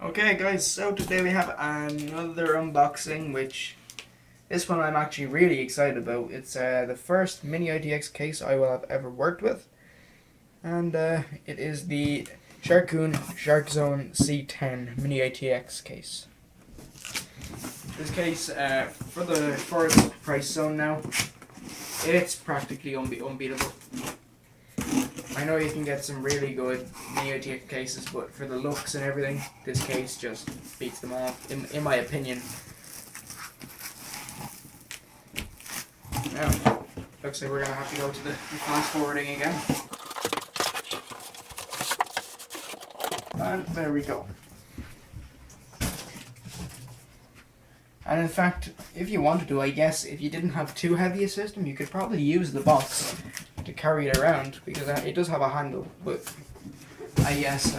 Okay guys, so today we have another unboxing, which this one I'm actually really excited about. It's the first Mini-ITX case I will have ever worked with, and it is the Sharkoon SharkZone C10 Mini-ITX case. This case, for its price zone now, it's practically unbeatable. I know you can get some really good Mini-ITX cases, but for the looks and everything, this case just beats them all, in my opinion. Now, looks like we're going to have to go to the fast forwarding again. And there we go. And in fact, if you wanted to, I guess, if you didn't have too heavy a system, you could probably use the box to carry it around, because it does have a handle, but I guess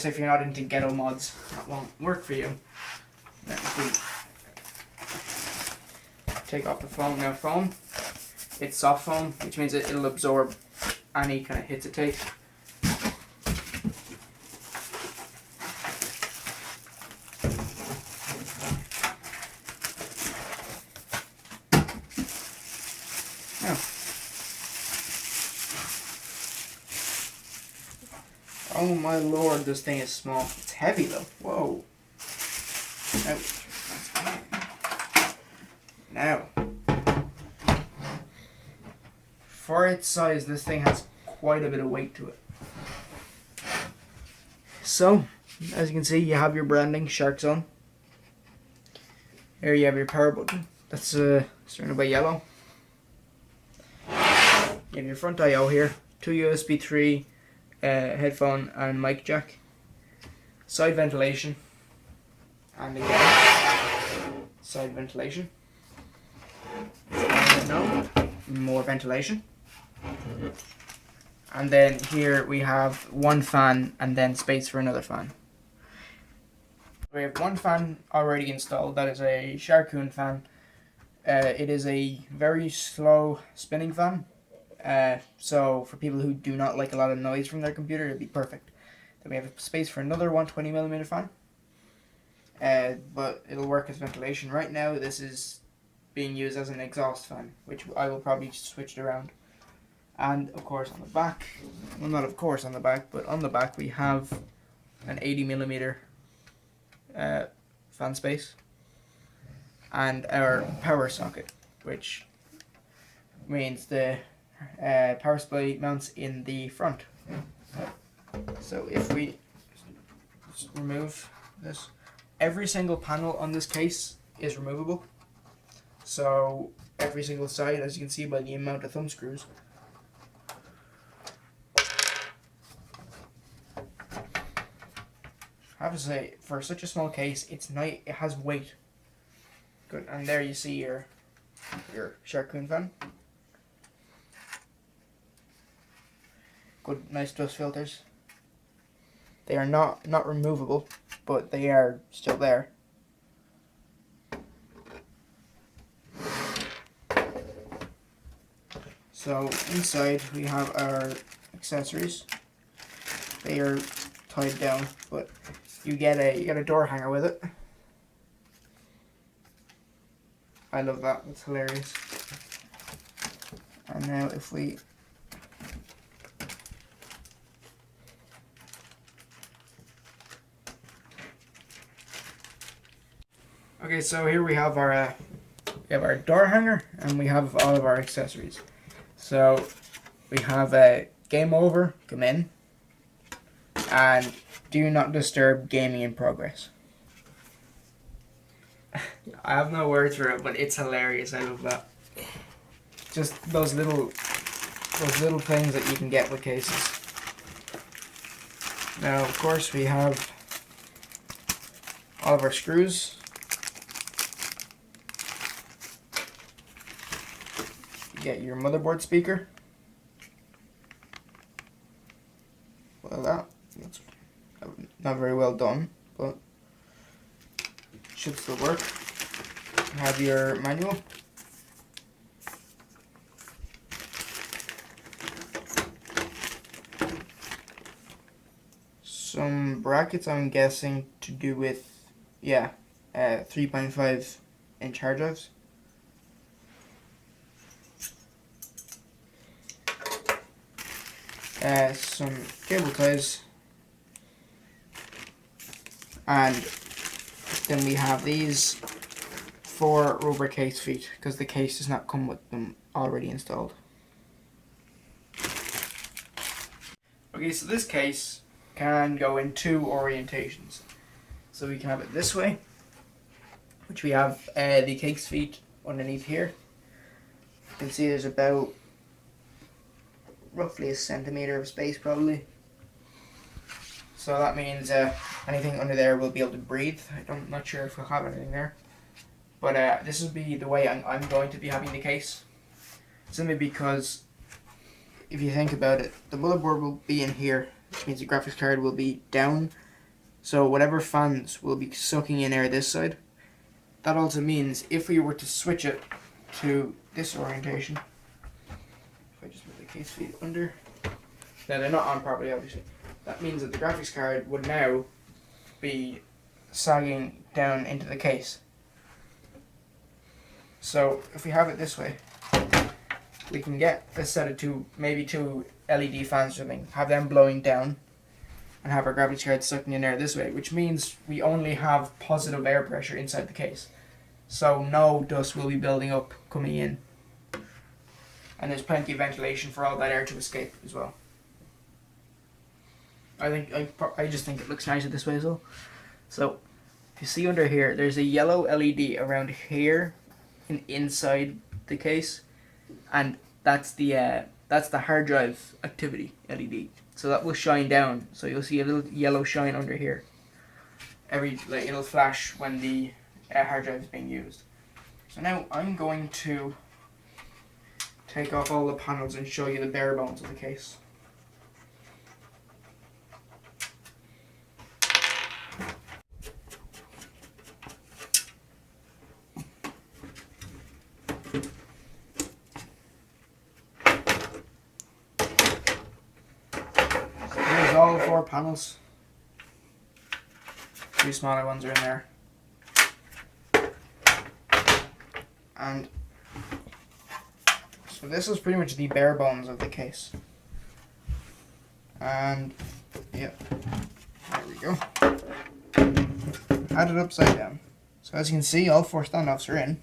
if you're not into ghetto mods, that won't work for you. Now, if we take off the foam, now foam, it's soft foam, which means it'll absorb any kind of hits it takes. Now, oh my lord, this thing is small. It's heavy though. Whoa. Ouch. Now, for its size, this thing has quite a bit of weight to it. So, as you can see, you have your branding, SharkZone. Here you have your power button. That's surrounded by yellow. You have your front I/O here, 2 USB 3 headphone and mic jack, side ventilation, and again side ventilation. No, more ventilation. And then here we have one fan and then space for another fan. We have one fan already installed. That is a Sharkoon fan. It is a very slow spinning fan. So for people who do not like a lot of noise from their computer, it'd be perfect. Then we have space for another 120mm fan. But it'll work as ventilation. Right now this is being used as an exhaust fan, which I will probably switch it around. And of course on the back, well not of course on the back, but on the back we have an 80mm fan space and our power socket, which means the power supply mounts in the front. So if we just remove this, every single panel on this case is removable. So every single side, as you can see by the amount of thumb screws. I have to say, for such a small case, it's nice. It has weight. Good, and there you see your Sharkoon fan. Good, nice dust filters. They are not removable, but they are still there. So inside we have our accessories. They are tied down, but you get a door hanger with it. I love that. It's hilarious. And now if we okay, so here we have our door hanger, and we have all of our accessories. So we have a game over, come in, and do not disturb gaming in progress. I have no words for it, but it's hilarious. I love that. Just those little things that you can get with cases. Now, of course, we have all of our screws. You get your motherboard speaker. Well, that's not very well done, but it should still work. You have your manual. Some some brackets, I'm guessing, to do with, yeah, 3.5-inch hard drives. Some cable ties, and then we have these 4 rubber case feet because the case does not come with them already installed. Okay, so this case can go in 2 orientations. So we can have it this way, which we have the case feet underneath here. You can see there's about roughly a centimeter of space probably. So that means anything under there will be able to breathe. I'm not sure if we'll have anything there. But this will be the way I'm going to be having the case. Simply because if you think about it, the motherboard will be in here, which means the graphics card will be down. So whatever fans will be sucking in air this side. That also means if we were to switch it to this orientation, if I just move the case feet under, now they're not on properly obviously, that means that the graphics card would now be sagging down into the case. So if we have it this way, we can get a set of maybe two LED fans or something, have them blowing down, and have our graphics card sucking in air this way, which means we only have positive air pressure inside the case. So no dust will be building up coming in. And there's plenty of ventilation for all that air to escape as well. I just think it looks nicer this way as well. So if you see under here, there's a yellow LED around here and inside the case, and that's the hard drive activity LED. So that will shine down. So you'll see a little yellow shine under here. It'll flash when the hard drive is being used. So now I'm going to take off all the panels and show you the bare bones of the case. All 4 panels. 2 smaller ones are in there. And so this is pretty much the bare bones of the case. And yeah, there we go. Add it upside down. So as you can see, all 4 standoffs are in.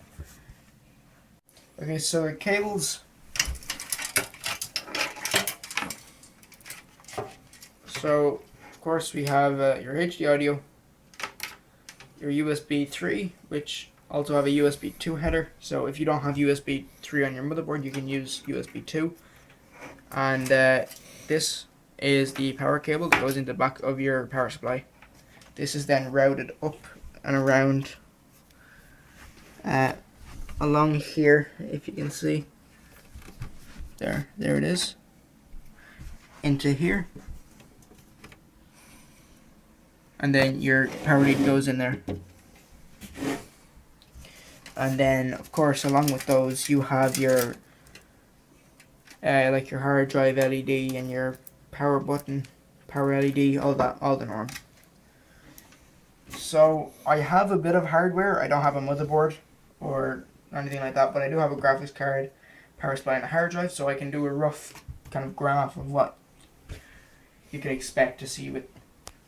Okay, so the cables. So, of course, we have your HD audio, your USB 3, which also have a USB 2 header. So if you don't have USB 3 on your motherboard, you can use USB 2. And this is the power cable that goes into the back of your power supply. This is then routed up and around along here, if you can see. There it is. Into here. And then your power lead goes in there. And then, of course, along with those, you have your like your hard drive LED and your power button, power LED, all the norm. So I have a bit of hardware. I don't have a motherboard or anything like that, but I do have a graphics card, power supply, and a hard drive, so I can do a rough kind of graph of what you can expect to see with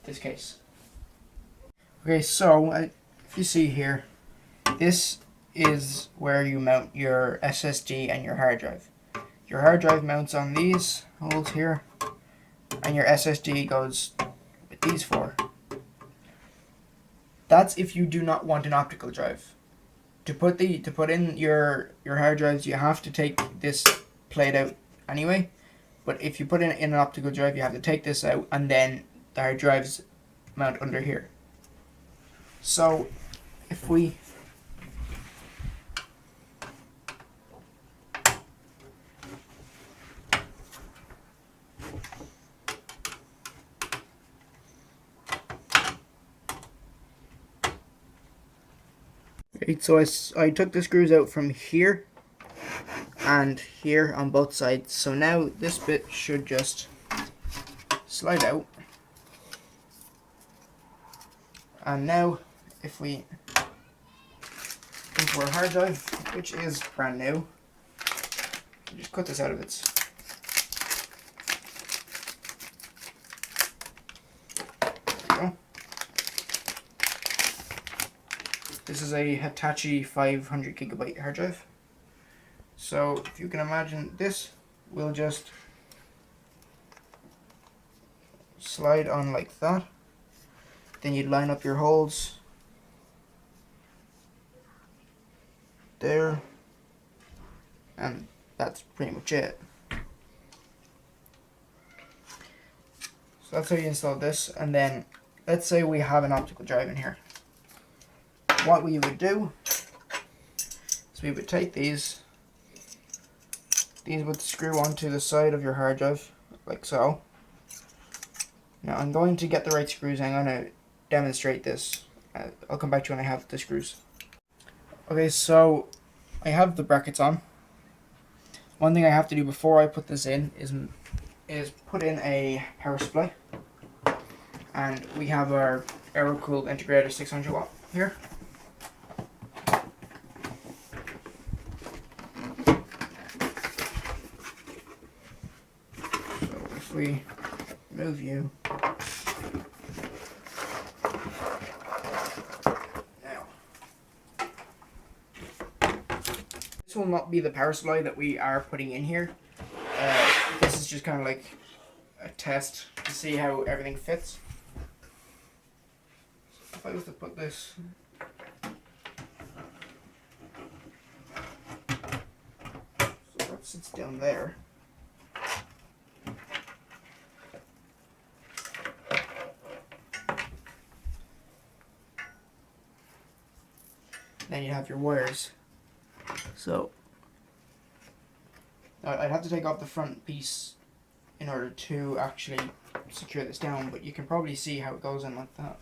this case. Okay, so if you see here, this is where you mount your SSD and your hard drive. Your hard drive mounts on these holes here, and your SSD goes with these 4. That's if you do not want an optical drive. To put in your hard drives, you have to take this plate out anyway. But if you put in an optical drive, you have to take this out, and then the hard drives mount under here. So if we so I took the screws out from here and here on both sides. So now this bit should just slide out. And now, if we into our hard drive, which is brand new, just cut this out of its. There we go. This is a Hitachi 500 gigabyte hard drive. So if you can imagine this, we'll just slide on like that. Then you'd line up your holes there, and that's pretty much it. So that's how you install this. And then let's say we have an optical drive in here. What we would do is we would take these would screw onto the side of your hard drive like so. Now I'm going to get the right screws. I'm going to demonstrate this. I'll come back to you when I have the screws. Okay, so I have the brackets on. One thing I have to do before I put this in is put in a power supply. And we have our Aerocool Integrator 600 watt here. So if we move you now, this will not be the power supply that we are putting in here. This is just kind of like a test to see how everything fits. So if I was to put this so that sits down there. Then you have your wires. So I'd have to take off the front piece in order to actually secure this down, but you can probably see how it goes in like that.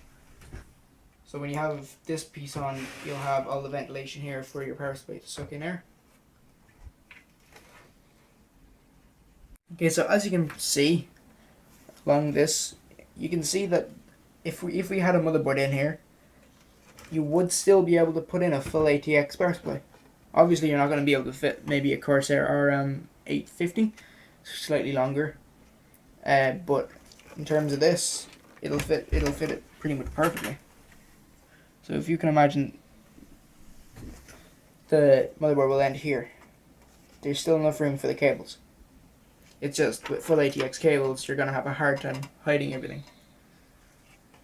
So when you have this piece on, you'll have all the ventilation here for your power supply to suck in air. Okay, so as you can see along this, you can see that if we had a motherboard in here, you would still be able to put in a full ATX power supply. Obviously, you're not going to be able to fit maybe a Corsair RM 850, slightly longer. But in terms of this, it'll fit it pretty much perfectly. So if you can imagine, the motherboard will end here. There's still enough room for the cables. It's just with full ATX cables, you're going to have a hard time hiding everything.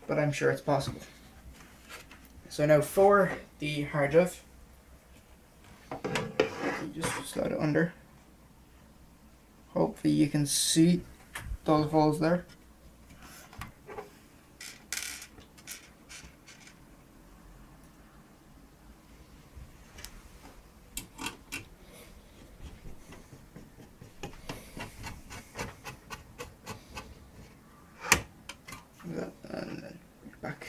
But I'm sure it's possible. So now for the hard drive, you just slide it under. Hopefully you can see those holes there. And then back.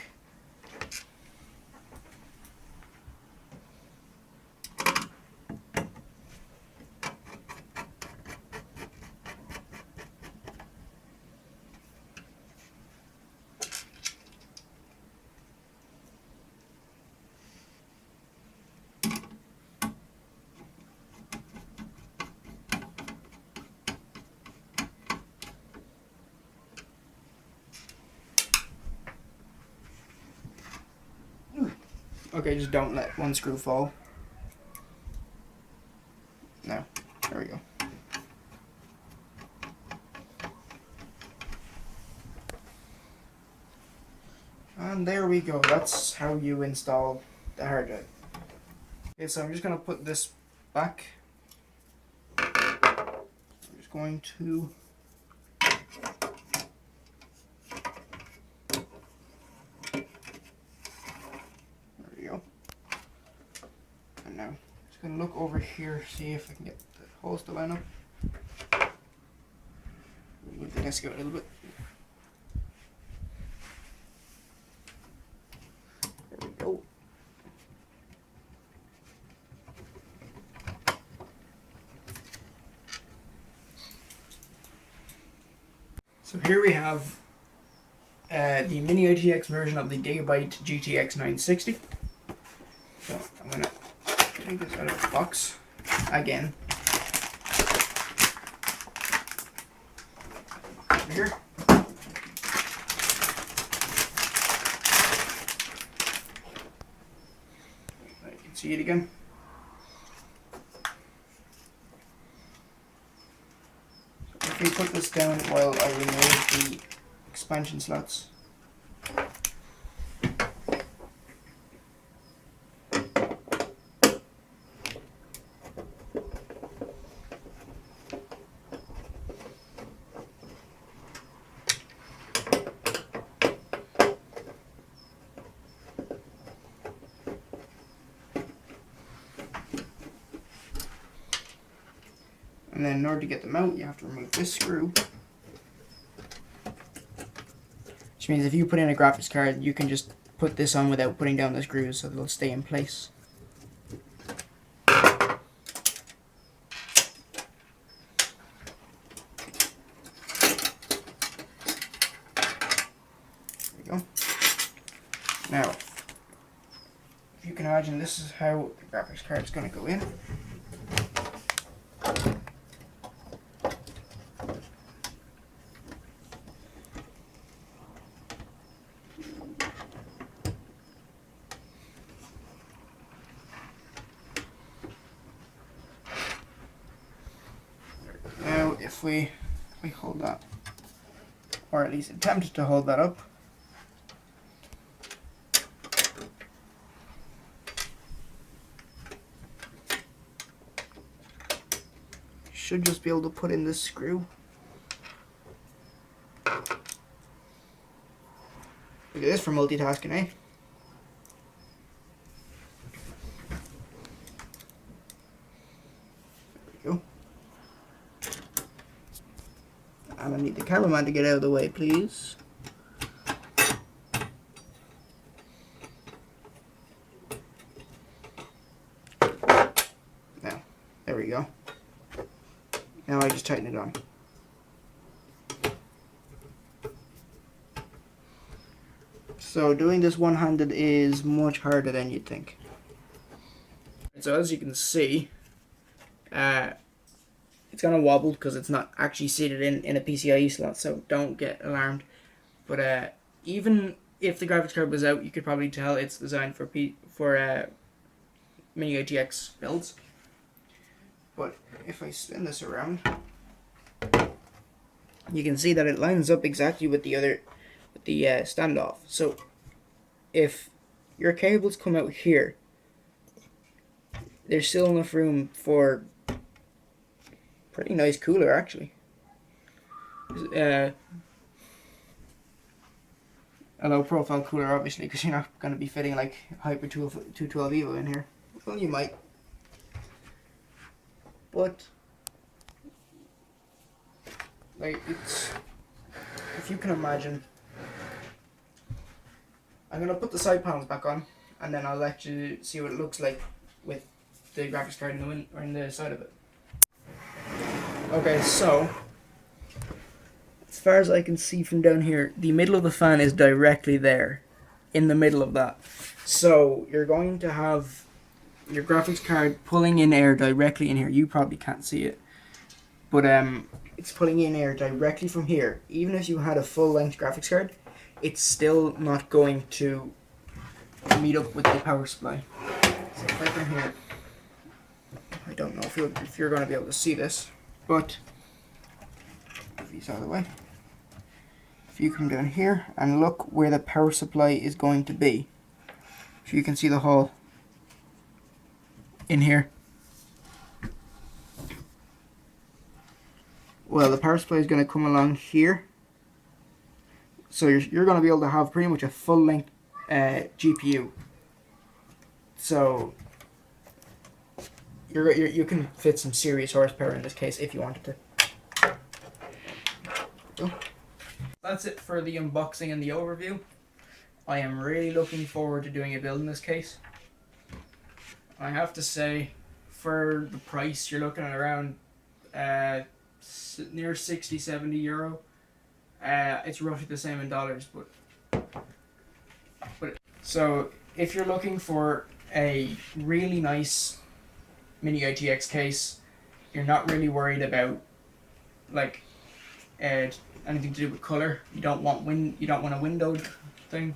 Okay, just don't let one screw fall. No, there we go. And there we go, that's how you install the hard drive. Okay, so I'm just going to put this back. I'm just going to now. I'm just going to look over here, see if I can get the holes to line up. Move the desk out a little bit. There we go. So here we have the Mini-ITX version of the Gigabyte GTX 960. So I'm going to take this out of the box again. Over here. You can see it again. So if we put this down while I remove the expansion slots. And then in order to get them out, you have to remove this screw. Which means if you put in a graphics card, you can just put this on without putting down the screws, so they'll stay in place. There we go. Now, if you can imagine, this is how the graphics card is going to go in. Now, if we hold that, or at least attempt to hold that up, should just be able to put in this screw. Look at this for multitasking, eh? There we go. And I need the cameraman to get out of the way, please. Now, there we go. Now I just tighten it on. So doing this one-handed is much harder than you'd think. So as you can see, it's gonna wobble because it's not actually seated in a PCIe slot, so don't get alarmed. But even if the graphics card was out, you could probably tell it's designed for Mini-ITX builds. But if I spin this around, you can see that it lines up exactly with the standoff. So if your cables come out here, there's still enough room for pretty nice cooler, actually. A low profile cooler, obviously, because you're not going to be fitting like Hyper 212 Evo in here. Well, you might. But like, it's, if you can imagine, I'm gonna put the side panels back on, and then I'll let you see what it looks like with the graphics card in the side of it. Okay, so as far as I can see from down here, the middle of the fan is directly there, in the middle of that. So you're going to have your graphics card pulling in air directly in here. You probably can't see it, but it's pulling in air directly from here. Even if you had a full-length graphics card, it's still not going to meet up with the power supply. So if I come here, I don't know if you're going to be able to see this, but move these out of the way. If you come down here and look where the power supply is going to be, if you can see the hole in here. Well, the power supply is going to come along here, so you're going to be able to have pretty much a full-length GPU. So you can fit some serious horsepower in this case if you wanted to. So that's it for the unboxing and the overview. I am really looking forward to doing a build in this case. I have to say, for the price, you're looking at around near 60-70 euro. It's roughly the same in dollars, but So if you're looking for a really nice Mini-ITX case, you're not really worried about like anything to do with color. You don't want a windowed thing,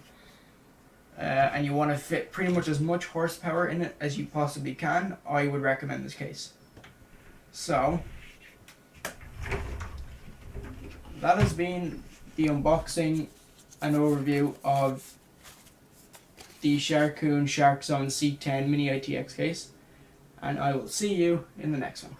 and you want to fit pretty much as much horsepower in it as you possibly can. I would recommend this case. So that has been the unboxing and overview of the Sharkoon SharkZone C10 Mini-ITX case, and I will see you in the next one.